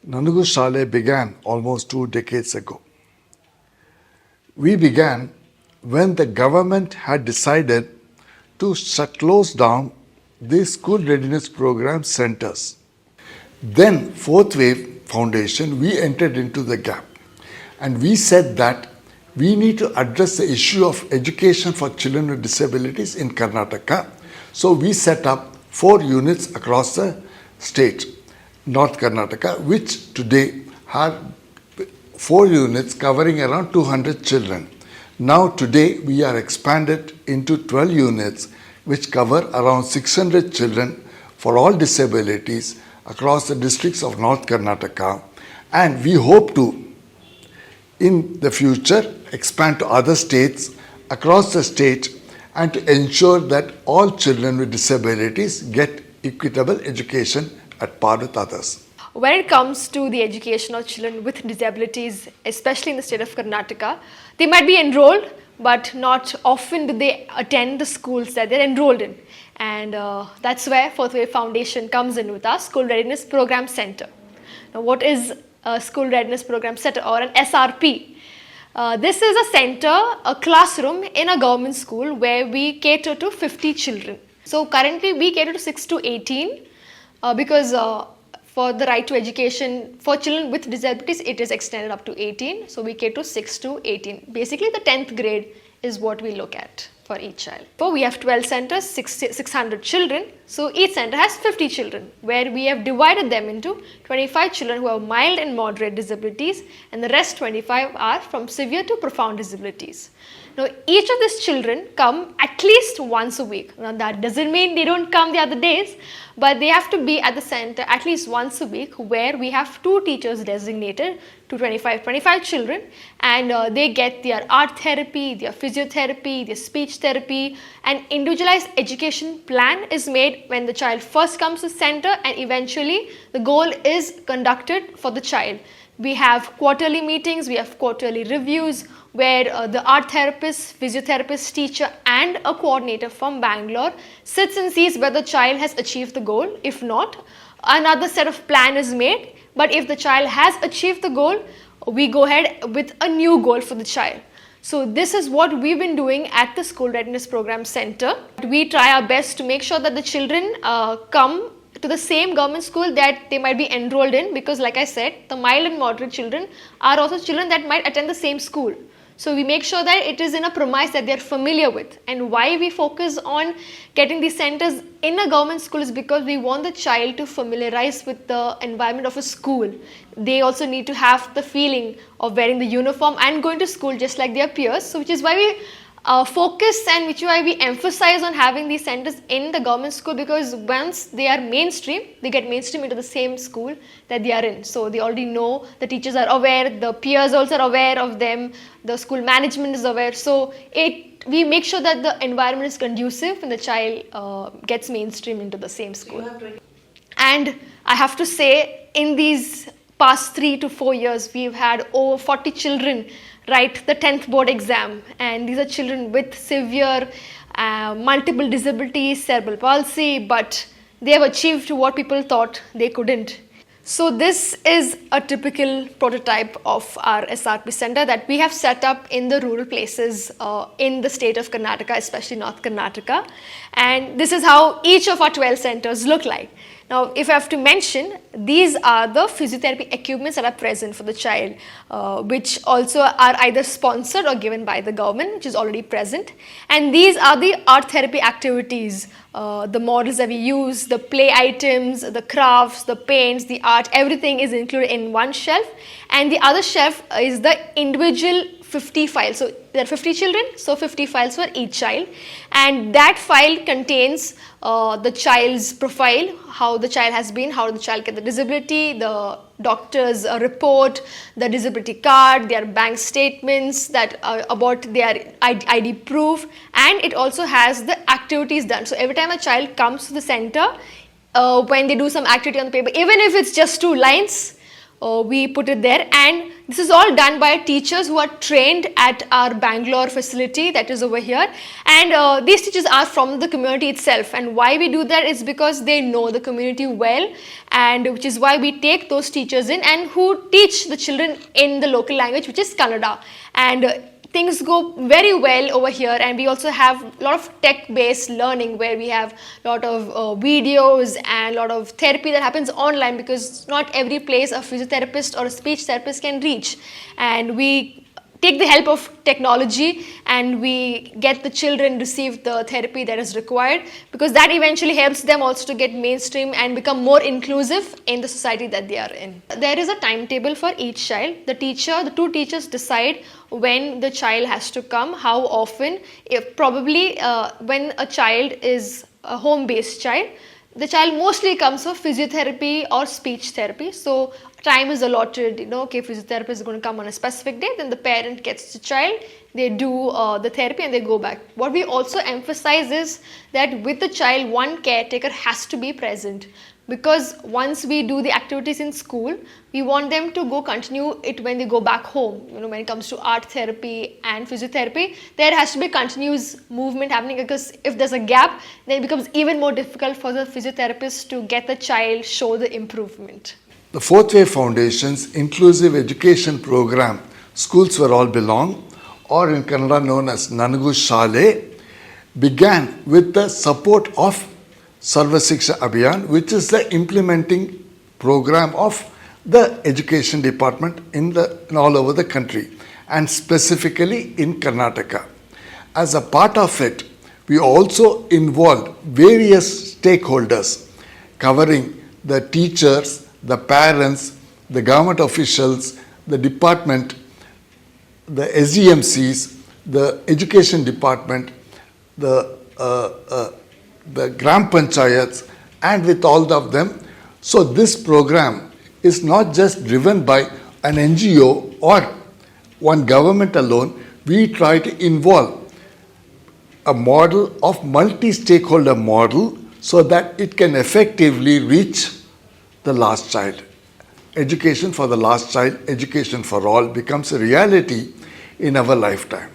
Nanagu Shaale began almost 2 decades ago. We began when the government had decided to close down the school readiness program centers. Then, Fourth Wave Foundation, we entered into the gap and we said that we need to address the issue of education for children with disabilities in Karnataka. So, we set up 4 units across the state, North Karnataka, which today have 4 units covering around 200 children. Now, today, we are expanded into 12 units which cover around 600 children for all disabilities across the districts of North Karnataka, and we hope to, in the future, expand to other states across the state and to ensure that all children with disabilities get equitable education at par with others. When it comes to the education of children with disabilities, especially in the state of Karnataka, they might be enrolled, but not often do they attend the schools that they're enrolled in. And that's where Fourth Wave Foundation comes in with our School Readiness Program Center. Now, what is a School Readiness Program Center or an SRP? This is a center, a classroom in a government school where we cater to 50 children. So currently we cater to 6 to 18 because for the right to education for children with disabilities, it is extended up to 18. So we cater to 6 to 18. Basically, the 10th grade is what we look at for each child. So we have 12 centers, 600 children. So each center has 50 children, where we have divided them into 25 children who have mild and moderate disabilities, and the rest 25 are from severe to profound disabilities. Now, each of these children come at least once a week. Now, that doesn't mean they don't come the other days, but they have to be at the center at least once a week, where we have 2 teachers designated to 25 children, and they get their art therapy, their physiotherapy, their speech therapy. An individualized education plan is made when the child first comes to the center, and eventually the goal is conducted for the child. We have quarterly meetings, we have quarterly reviews, where the art therapist, physiotherapist, teacher and a coordinator from Bangalore sits and sees whether the child has achieved the goal. If not, another set of plan is made. But if the child has achieved the goal, we go ahead with a new goal for the child. So this is what we've been doing at the School Readiness Program Center. We try our best to make sure that the children come to the same government school that they might be enrolled in, because like I said, the mild and moderate children are also children that might attend the same school. So we make sure that it is in a premise that they are familiar with. And why we focus on getting these centers in a government school is because we want the child to familiarize with the environment of a school. They also need to have the feeling of wearing the uniform and going to school just like their peers. So which is why we focus and which is why we emphasize on having these centers in the government school, because once they are mainstream, they get mainstream into the same school that they are in. So they already know, the teachers are aware, the peers also are aware of them, the school management is aware. So we make sure that the environment is conducive when the child gets mainstream into the same school. And I have to say, in these past 3 to 4 years, we've had over 40 children write the 10th board exam, and these are children with severe multiple disabilities, cerebral palsy, but they have achieved what people thought they couldn't. So this is a typical prototype of our SRP center that we have set up in the rural places in the state of Karnataka, especially North Karnataka. And this is how each of our 12 centers look like. Now, if I have to mention, these are the physiotherapy equipments that are present for the child, which also are either sponsored or given by the government, which is already present. And these are the art therapy activities, the models that we use, the play items, the crafts, the paints, the art, everything is included in one shelf. And the other shelf is the individual 50 files. So there are 50 children, so 50 files for each child. And that file contains the child's profile, how the child has been, how the child get the disability, the doctor's report, the disability card, their bank statements, that about their ID proof, and it also has the activities done. So every time a child comes to the center, when they do some activity on the paper, even if it's just 2 lines, we put it there, and This is all done by teachers who are trained at our Bangalore facility that is over here, and these teachers are from the community itself. And why we do that is because they know the community well, and which is why we take those teachers in and who teach the children in the local language, which is Kannada. And things go very well over here, and we also have a lot of tech-based learning where we have a lot of videos and a lot of therapy that happens online, because not every place a physiotherapist or a speech therapist can reach. And we take the help of technology and we get the children receive the therapy that is required, because that eventually helps them also to get mainstream and become more inclusive in the society that they are in. There is a timetable for each child. The two teachers decide when the child has to come, how often. If probably when a child is a home-based child, the child mostly comes for physiotherapy or speech therapy. So time is allotted, okay, physiotherapist is going to come on a specific day, then the parent gets the child, they do the therapy and they go back. What we also emphasize is that with the child, one caretaker has to be present, because once we do the activities in school, we want them to go continue it when they go back home. When it comes to art therapy and physiotherapy, there has to be continuous movement happening, because if there's a gap, then it becomes even more difficult for the physiotherapist to get the child show the improvement. The Fourth Way Foundation's inclusive education program, Schools Where All Belong, or in Kannada known as Nanagu Shaale, began with the support of Sarva Shiksha Abhiyan, which is the implementing program of the education department in all over the country, and specifically in Karnataka. As a part of it, we also involved various stakeholders covering the teachers, the parents, the government officials, the department, the SDMCs, the education department, the Gram Panchayats, and with all of them. So this program is not just driven by an NGO or one government alone. We try to involve a model of multi-stakeholder model so that it can effectively reach the last child. Education for the last child, education for all becomes a reality in our lifetime.